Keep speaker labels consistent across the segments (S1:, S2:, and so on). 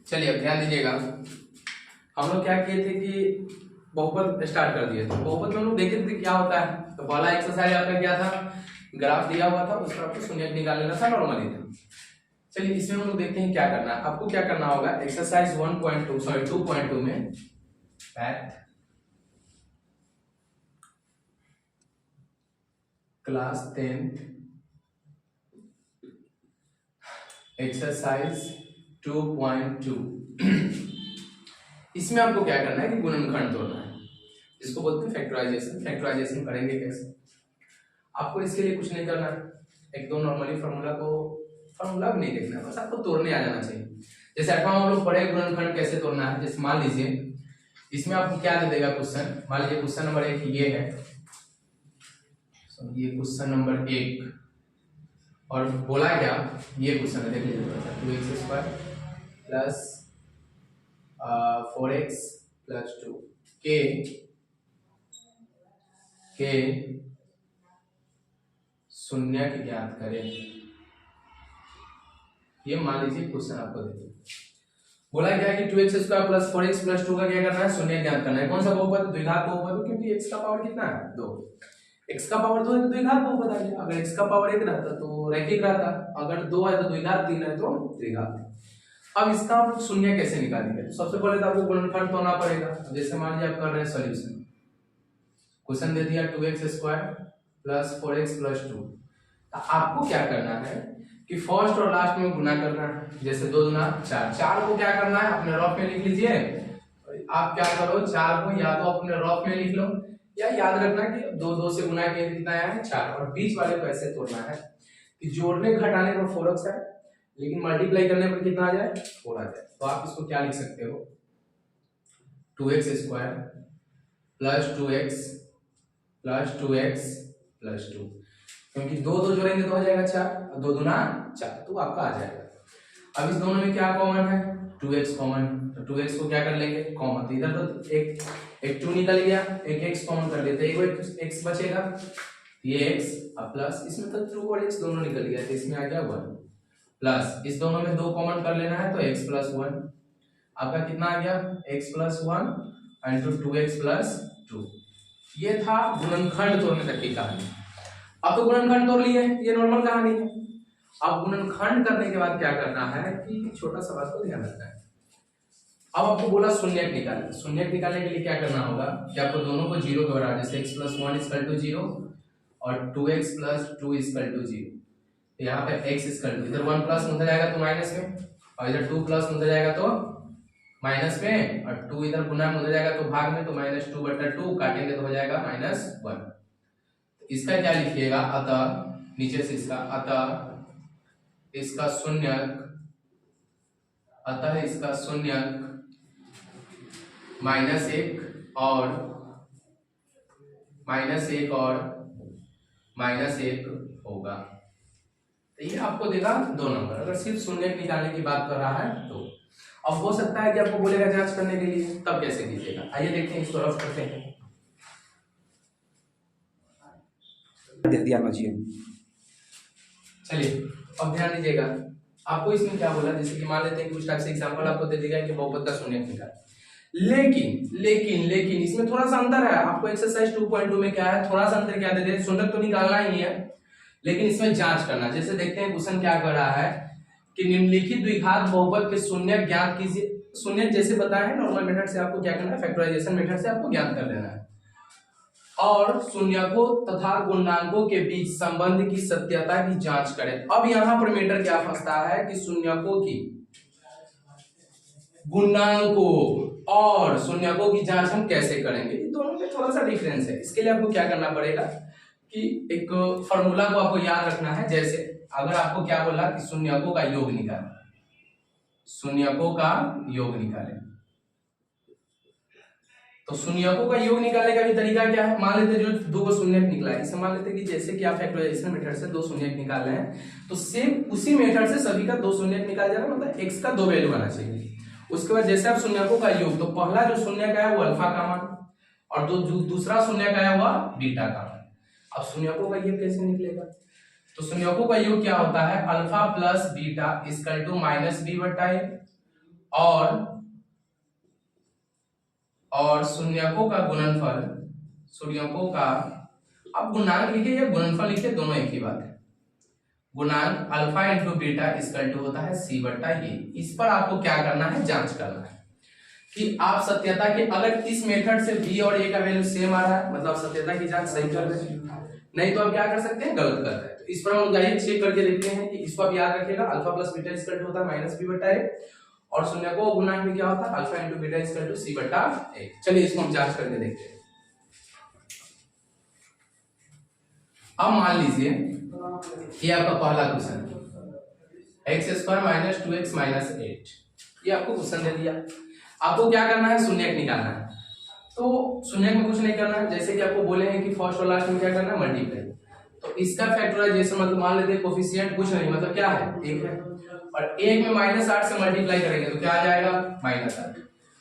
S1: चलिए अब ध्यान दीजिएगा, हम लोग क्या किए थे कि बहुपद स्टार्ट कर दिए थे। बहुपद में हम लोग देखे थे क्या होता है। तो पहला एक्सरसाइज आपका क्या था, ग्राफ दिया हुआ था, उस पर आपको शून्य निकाल लेना था, नॉर्मली था। चलिए इसमें हम लोग देखते हैं क्या करना है। आपको क्या करना होगा, एक्सरसाइज 2.2 में मैथ क्लास 10 एक्सरसाइज 2.2 इसमें आपको क्या करना है कि गुणनखंड तोड़ना है, जिसको बोलते हैं फैक्टराइजेशन। फैक्टराइजेशन करेंगे कैसे, आपको इसके लिए कुछ नहीं करना है, एक दो नॉर्मली फार्मूला भी नहीं देखना है, बस आपको तोड़ने आ जाना चाहिए। जैसे अठवा हम लोग पढ़े गुणनखंड कैसे तोड़ना है। जैसे मान लीजिए इसमें आपको क्या दे देगा क्वेश्चन, मान लीजिए क्वेश्चन नंबर 1 ये है, ये क्वेश्चन नंबर 1 और बोला क्या, ये क्वेश्चन है, देख लीजिए 2x² प्लस 4x प्लस 2 के शून्य की ज्ञात करें। ये मान लीजिए क्वेश्चन आपको दे दिया, बोला क्या है कि 2x² प्लस 4x प्लस 2 का क्या करना है, शून्य ज्ञात करना है। कौन सा बहुपद, द्विघात बहुपद, क्योंकि x का पावर कितना है 2, x का पावर 2 है तो द्विघात बहुपद आ गया। अगर x का पावर 1 रहता तो रैखिक रहता, अगर 2 है तो द्विघात, 3 है तो त्रिघात। अब इसका आप शून्य कैसे निकालेंगे, तो सबसे पहले तो आपको गुणनखंड तोड़ना पड़ेगा। जैसे मान लीजिए आप कर रहे हैं सॉल्यूशन, क्वेश्चन दे दिया 2x² प्लस 4x प्लस 2, तो आपको क्या करना है कि फर्स्ट और लास्ट में गुना करना है। जैसे 2 दूना 4, 4 को क्या करना है अपने रफ में लिख लीजिए। आप क्या करो, 4 को या तो अपने रफ में लिख लो, या याद रखना कि 2 से गुना किए कितना आया है 4, और बीच वाले को ऐसे तोड़ना है कि जोड़ने घटाने पर 4x है, लेकिन मल्टीप्लाई करने पर कितना आ जाए 4 आ जाए। तो आप इसको क्या लिख सकते हो, 2x² plus 2x plus 2x plus 2, क्योंकि 2 जोड़ेंगे तो हो जाएगा 4, 2 दूना 4, तो आपका आ जाएगा। अब इस दोनों में क्या कॉमन है, 2x कॉमन, तो 2x को क्या कर लेंगे कॉमन, तो इधर तो एक 2 निकल गया, एक x कॉमन कर लेते हैं, एक x बचेगा, ये x अब प्लस इसमें तो 2 और x दोनों निकल गया, तो इसमें आ गया 1 प्लस इस दोनों में 2 कॉमन कर लेना है, तो x प्लस 1 आपका कितना आ गया, x plus 1 into 2x plus 2। ये था गुणनखंड तोड़ने तक की कहानी। अब तो गुणनखंड तोड़ लिए, ये नॉर्मल कहानी है। अब गुणनखंड करने के बाद क्या करना है कि छोटा सा बात को ध्यान रखना है। अब आपको बोला शून्यक निकालना, शून्यक निकालने के लिए क्या करना होगा कि आपको दोनों को 0 के बराबर, जैसे x प्लस 1 इक्वल टू 0 और 2x प्लस 2 इक्वल टू 0, यहाँ पे x इक्वल टू, इधर 1 प्लस मुझे जाएगा तो माइनस में, और इधर 2 प्लस मुझे जाएगा तो माइनस में, और 2 इधर गुना मुझे जाएगा तो भाग में, तो -2/2 काटेंगे तो हो जाएगा -1। इसका क्या लिखिएगा, अतः नीचे से इसका, अतः इसका शून्यक, अतः इसका शून्यक -1 और -1 होगा। तो ये आपको देगा 2 नंबर, अगर सिर्फ शून्यक निकालने की बात कर रहा है तो। अब हो सकता है कि आपको बोलेगा जांच करने के लिए, तब कैसे कीजिएगा, आइए देखते हैं, इसको रफ करते हैं।
S2: दे दिया मुझे,
S1: चलिए अब ध्यान दीजिएगा, आपको इसमें क्या बोला, जैसे कि मान लेते हैं कुछ टाइप से एग्जांपल आपको दे देगा कि बहुपद का शून्यक निकाल, लेकिन इसमें थोड़ा सा अंतर है। आपको एक्सरसाइज 2.2 में क्या है, थोड़ा सा अंतर क्या दे दे, शून्यक तो निकालना ही है, लेकिन इसमें जांच करना। जैसे देखते हैं क्वेश्चन क्या कर रहा है कि निम्नलिखित द्विघात बहुपद के शून्यक ज्ञात कीजिए। शून्यक जैसे बताया है नॉर्मल मेथड से आपको क्या करना है, फैक्टराइजेशन मेथड से आपको ज्ञात कर लेना है, और शून्यकों तथा गुणांकों के बीच संबंध की सत्यता की जांच करें। अब यहां पर मेटर क्या फंसता है कि शून्यकों की, गुणांकों और शून्यकों की जांच हम कैसे करेंगे, दोनों में थोड़ा सा डिफरेंस है। इसके लिए आपको क्या करना पड़ेगा कि एक फॉर्मूला को आपको याद रखना है। जैसे अगर आपको क्या बोला कि शून्यकों का योग निकालें, शून्यकों का योग निकालें, तो शून्यकों का योग निकालने का भी तरीका क्या है, मान लेते जो 2 शून्यक निकला है, इसे मान लेते कि जैसे कि आप फैक्टराइजेशन मेथड से 2 शून्यक निकाल रहे हैं, तो सेम उसी मेथड से सभी का 2 शून्यक निकाल जाना, मतलब x का 2 वैल्यू आना चाहिए। उसके बाद जैसे आप शून्यकों का योग, तो पहला जो शून्यक आया वो अल्फा का मान, और जो दूसरा शून्यक आया हुआ बीटा का मान। अब शून्यकों का योग कैसे निकलेगा, तो शून्यकों का योग क्या होता है, alpha plus beta equal to -b/a और शून्यकों का गुणनफल, शून्यकों का, अब गुणांक लिखे या गुणनफल लिखे दोनों एक ही बात है। गुणांक alpha into beta equal to होता है सी बट्टा ए। इस पर आपको क्या करना है, जांच करना है कि आप सत्यता के, अगर इस मेथड से बी और ए का वैल्यू सेम आ रहा है मतलब सत्यता की जांच सही कर रहे हैं, नहीं तो आप क्या कर सकते हैं, गलत कर रहे हैं। तो इस पर हम जाइए चेक करके देखते हैं कि इसको आप याद रखिएगा, alpha plus beta equal to होता है माइनस बी बट्टा ए, और शून्य को गुणांक में क्या होता है, alpha into beta equal to C बट्टा ए। चलिए इसको हम जांच करके देखते हैं। अब मान लीजिए ये आपका पहला question, x square minus 2x minus 8, ये आपको क्वेश्चन दे दिया। आपको क्या करना है, शून्यक निकालना है। तो शून्यक में कुछ नहीं करना है, जैसे कि आपको बोले हैं कि फर्स्ट और लास्ट में क्या करना है, मल्टीप्लाई। तो इसका फैक्टराइजेशन मतलब मान लेते हैं कोफिशिएंट कुछ नहीं, मतलब क्या है, 1 है, और 1 में -8 से मल्टीप्लाई करेंगे तो क्या आ जाएगा, -8।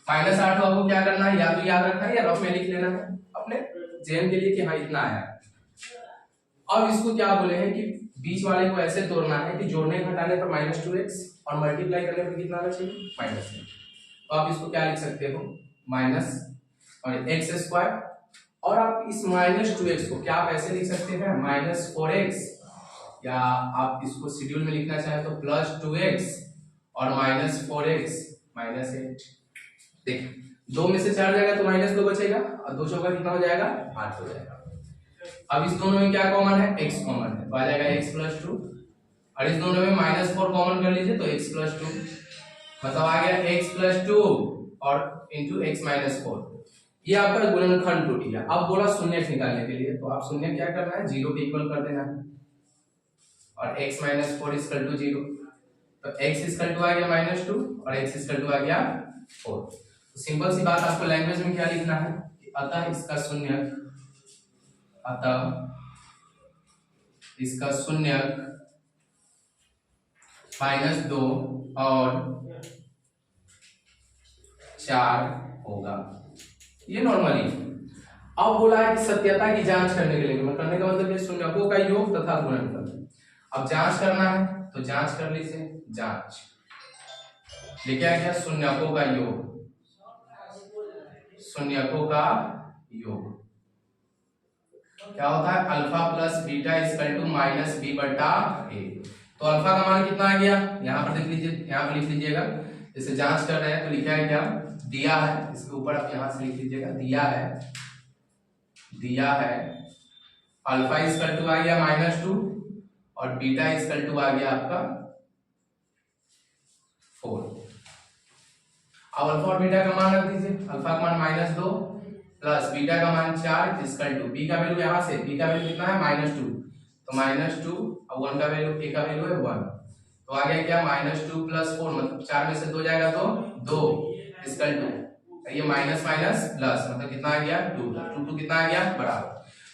S1: -8 को आपको क्या करना है, या तो याद रखना है या रफ में लिख लेना है अपने जेन के लिए कि हाँ इतना आया। अब इसको क्या बोले हैं कि बीच वाले को ऐसे तोड़ना है कि जोड़ने घटाने पर -2x और मल्टीप्लाई करने पर कितना आना चाहिए, -8। तो आप इसको क्या लिख सकते हो, माइनस और एक्स स्क्वायर, और आप इस -2x को क्या आप ऐसे लिख सकते हैं -4x, या आप इसको शेड्यूल में लिखना चाहें तो +2x और -4x -8। देखिए 2 में से 4 जाएगा तो -2 बचेगा, और 2 चौका कितना हो जाएगा, 8 हो जाएगा। अब इस दोनों में क्या कॉमन है, x कॉमन है, तो आ जाएगा x + 2, और इस दोनों में -4 कॉमन कर लीजिए तो x + 2, मतलब आ गया x + 2 और इंटू x - 4। ये आपका गुणनखंड टूट गया। अब बोला शून्यक निकालने के लिए, तो आप शून्य क्या करना है, 0 के इक्वल कर देना है, और x - 4 = 0, तो x = आ गया -2 और x = आ गया 4। तो सिंपल सी बात, आपको लैंग्वेज में क्या लिखना है कि अतः इसका शून्यक, अतः इसका शून्यक -2 और 4 होगा, ये नॉर्मली। अब बोला है कि सत्यता की जांच करने के लिए, करने का मतलब शून्यकों का योग तथा गुणनफल। अब जांच करना है तो जांच कर लीजिए, जांच लिखे क्या, शून्यकों का योग, शून्यकों का योग क्या होता है, alpha plus beta equal to minus B बटा ए। तो अल्फा का मान कितना आ गया, यहाँ पर देख लीजिए, यहाँ पर लिख लीजिएगा, जैसे जांच कर रहे हैं तो लिखा है क्या, दिया है, इसके ऊपर आप यहाँ से लिख लीजिएगा, दिया है अल्फा इक्वल टू आ गया -2 और बीटा इक्वल टू आ गया आपका 4। अब अल्फा और बीटा का मान रख दीजिए, अल्फा का मान -2 प्लस बीटा का मान 4 इक्वल टू, बी का वैल्यू यहाँ से, बी का वैल्यू कितना है -2, तो -2 और 1 का वैल्यू, ए का वैल्यू है 1, तो आ गया क्या, -2 + 4 मतलब 4 में से 2 जाएगा तो 2 इक्वल टू, ये माइनस माइनस प्लस मतलब कितना आ गया 2, 2 कितना आ गया बराबर।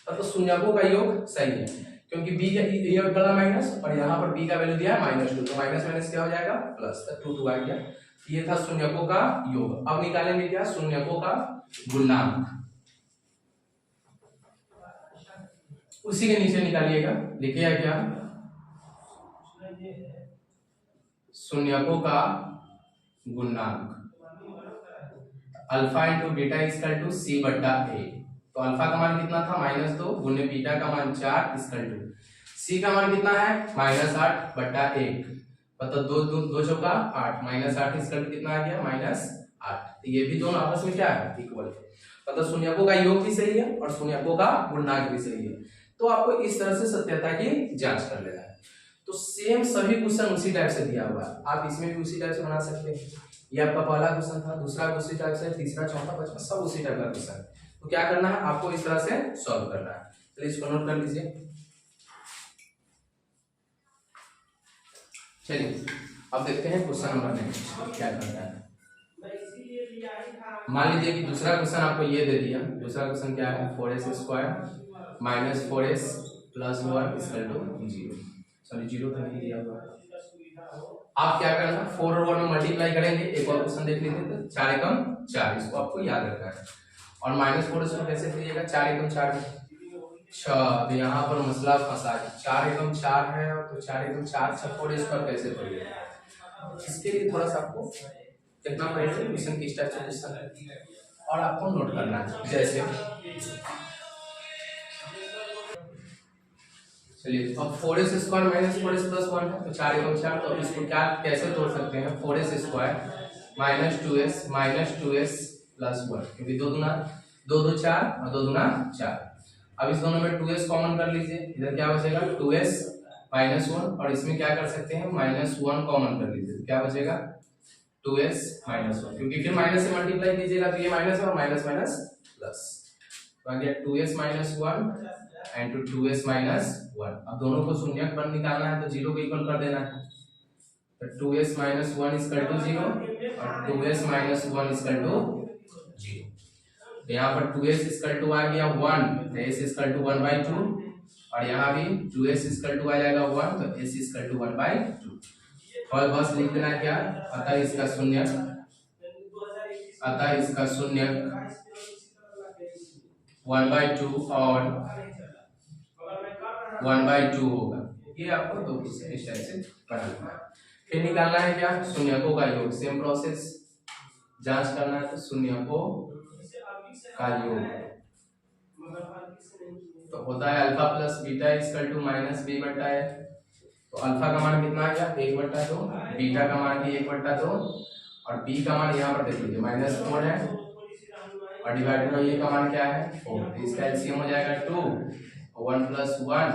S1: मतलब शून्यकों का योग सही है, क्योंकि बी का ये वाला माइनस और यहाँ पर बी का वैल्यू दिया है -2, तो माइनस माइनस क्या हो जाएगा प्लस, तो 2 आ गया। ये था शून्यकों का योग। अब निकालेंगे क्या, शून्यकों का गुणांक, उसी के नीचे निकालिएगा, लिखिएगा क्या, शून्यकों का गुणांक alpha into beta equal to C बट्टा ए। तो अल्फा का मान कितना था -2 गुने बीटा का मान 4 इक्वल टू सी का मान कितना है -8 बट्टा 1, मतलब 2 चौका 8, -8 इक्वल टू कितना आ गया -8। ये भी दोनों आपस में क्या है, इक्वल है, मतलब शून्यकों का योग भी सही है और शून्यकों का गुणांक भी सही है। तो आपको इस तरह से सत्यता की जांच कर लेना है। तो सेम सभी क्वेश्चन उसी टाइप से दिया हुआ है, आप इसमें भी उसी टाइप से बना सकते हैं। ये आपका पहला क्वेश्चन था, दूसरा उसी टाइप से, तीसरा चौथा पांचवा सब उसी टाइप का क्वेश्चन है। तो क्या करना है, आपको इस तरह से सॉल्व करना है। चलिए इसको नोट कर लीजिए। चलिए अब देखते हैं क्वेश्चन नंबर नेक्स्ट क्या करता है। मान लीजिए कि दूसरा क्वेश्चन आपको ये दे दिया। दूसरा क्वेश्चन क्या है, 4s² - 4s + 1 = 0। सॉरी 0 तो नहीं दिया हुआ। आप क्या करना, 4 और 1 में मल्टीप्लाई करेंगे। एक और क्वेश्चन देख लीजिए, तो 4 एकम 4, इसको आपको याद रखना है। और -4 इसको कैसे कीजिएगा, 4 एकम 4 6। तो यहाँ पर मसला फंसा है, 4 एकम 4 है, तो 4 एकम 4 4 4 कैसे करिएगा, इसके लिए थोड़ा सा आपको देखना पड़ेगा क्वेश्चन की स्ट्रक्चर क्वेश्चन और आपको नोट करना है। जैसे चलिए अब 4s square minus 4s plus 1 है तो 4 एवं 4, तो इसको क्या कैसे तोड़ सकते हैं 4s square minus 2s plus 1, क्योंकि दो दूना 4 और दो दूना 4। अब इस दोनों में 2s कॉमन कर लीजिए, इधर क्या बचेगा 2s माइनस 1 और इसमें क्या कर सकते हैं माइनस 1 कॉमन कर लीजिए, तो क्या बचेगा 2s माइनस 1, क्योंकि फिर माइनस से मल्टीप्लाई कीजिएगा तो ये माइनस और माइनस माइनस प्लस, तो आ गया 2s minus 1 and to 2s minus 1। अब दोनों को शून्यक पर निकालना है तो जीरो को इक्वल कर देना है, तो 2s माइनस 1 इक्वल टू 0 और 2s माइनस 1 इक्वल टू 0। तो यहाँ पर 2s इक्वल टू आ गया 1 तो s इक्वल टू 1/2 और यहाँ भी 2s इक्वल टू आ जाएगा 1 तो s इक्वल टू 1/2। और बस लिख देना क्या, अतः इसका शून्यक 1/2 और 1/2 होगा। ये आपको दो क्वेश्चन इस टाइप से पढ़ना है। फिर निकालना है क्या शून्यकों का योग, सेम प्रोसेस, जांच करना है तो शून्यकों का योग तो होता है alpha plus beta equal to minus B बटा ए। तो अल्फा का मान कितना आ गया 1/2, बीटा का मान भी 1/2 और बी का मान यहाँ पर देख लीजिए -4 है और डिवाइडेड बाई ये का मान क्या है 4, तो इसका एलसीएम हो जाएगा 2 और 1 + 1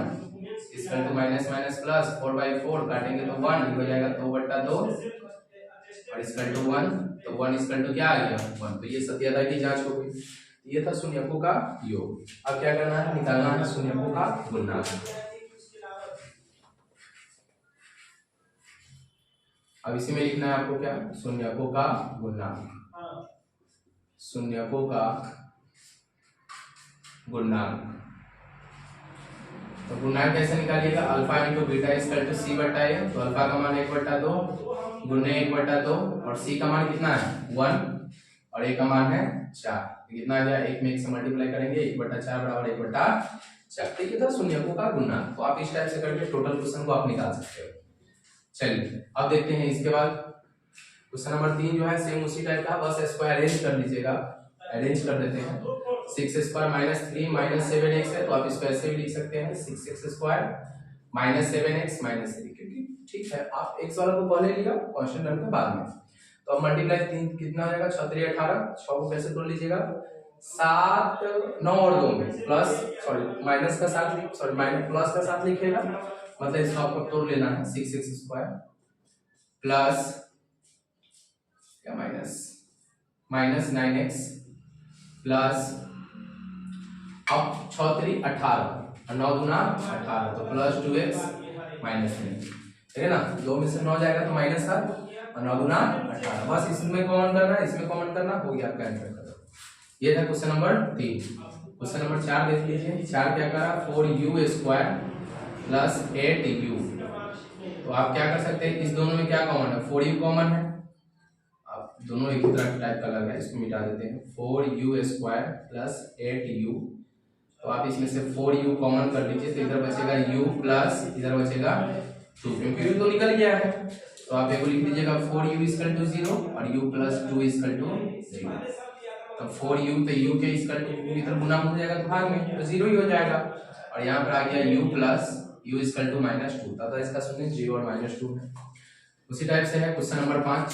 S1: equal to minus minus plus 4/4 काटेंगे तो 1 हो जाएगा 2/2 और इक्वल टू 1, तो 1 इक्वल टू क्या आ गया 1, तो ये सत्यता की जांच हो गई। ये था शून्यकों का योग। अब क्या करना है निकालना है शून्यकों का गुणनफल। अब इसी में लिखना है आपको क्या शून्यकों का गुणनफल, शून्यकों का गुणनफल। तो गुणनफल कैसे निकालिएगा alpha into beta equal to C बटा ए, तो अल्फा का मान 1/2 गुणे 1/2 और सी का मान कितना है 1 और ए का मान है 4, कितना आ गया 1 में 1 से मल्टीप्लाई करेंगे 1/4 बराबर 1/4। तो ये था शून्यकों का गुणनफल। तो आप इस टाइप से करके टोटल क्वेश्चन को आप निकाल सकते हो। चलिए अब देखते हैं इसके बाद क्वेश्चन नंबर 3 जो है सेम उसी टाइप का, बस इसको अरेंज कर लीजिएगा, अरेंज कर देते हैं। 6 स्क्वायर माइनस 3 माइनस 7x है, तो आप इसको ऐसे भी लिख सकते हैं 6x square minus 7x minus 3, क्योंकि ठीक है आप x वाला को पहले लिया कांस्टेंट टर्म के बाद में। तो अब मल्टीप्लाई 3 कितना हो जाएगा 6 3 18, 6 को कैसे तोड़ लीजिएगा 7 9 और 2 में प्लस सॉरी माइनस का 7 सॉरी माइनस प्लस का 7 लिखिएगा, मतलब इसको आपको तोड़ लेना है 6x स्क्वायर प्लस क्या माइनस 9x प्लस अब 6 3 18 और 9 दूना 18 तो प्लस 2x माइनस 3, ठीक है ना, 2 में से 9 जाएगा तो माइनस 7 और 9 दूना 18, बस इसमें कॉमन करना है इसमें कॉमन करना हो गया आपका आंसर करो। ये था क्वेश्चन नंबर 3। क्वेश्चन नंबर 4 देख लीजिए। 4 क्या करा 4u स्क्वायर प्लस 8u, तो आप क्या कर सकते हैं इस दोनों में क्या कॉमन है 4u कॉमन है, आप दोनों एक ही तरह टाइप का लग रहा है इसको मिटा देते हैं 4u स्क्वायर प्लस 8u, तो आप इसमें से 4u कॉमन कर लीजिए तो इधर बचेगा u प्लस इधर बचेगा 2, क्योंकि u तो निकल गया है तो आप एक लिख लीजिएगा 4u इक्वल टू 0 और u प्लस 2 इक्वल टू 0, तो 4u तो u के इक्वल टू इधर गुना हो जाएगा तो भाग में तो 0 ही हो जाएगा और यहाँ पर आ गया u plus u equal to -2, तथा इसका शून्य 0 और -2 है। उसी टाइप से है क्वेश्चन नंबर 5।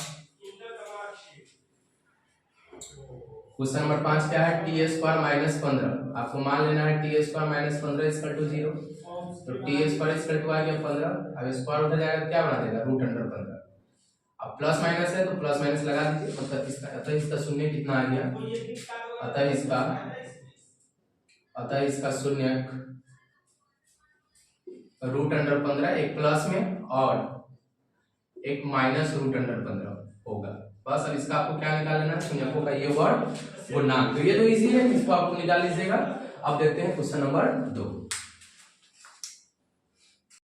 S1: क्वेश्चन नंबर 5 क्या है टी स्क्वायर माइनस 15, आपको मान लेना है t square minus 15 equal to 0, तो टी स्क्वायर इक्वल टू आ गया 15, अब स्क्वायर उधर जाएगा क्या बना देगा √15, अब प्लस माइनस है तो प्लस माइनस लगा दीजिए, मतलब अतः इसका शून्य कितना आ गया, अतः इसका शून्य √15 एक प्लस में और एक माइनस √15 होगा। बस अब इसका आपको क्या निकाल लेना है शून्यकों का ये वर्ड गुणनफल, तो ये तो इजी है इसको आपको निकाल लीजिएगा। अब देखते हैं क्वेश्चन नंबर 2।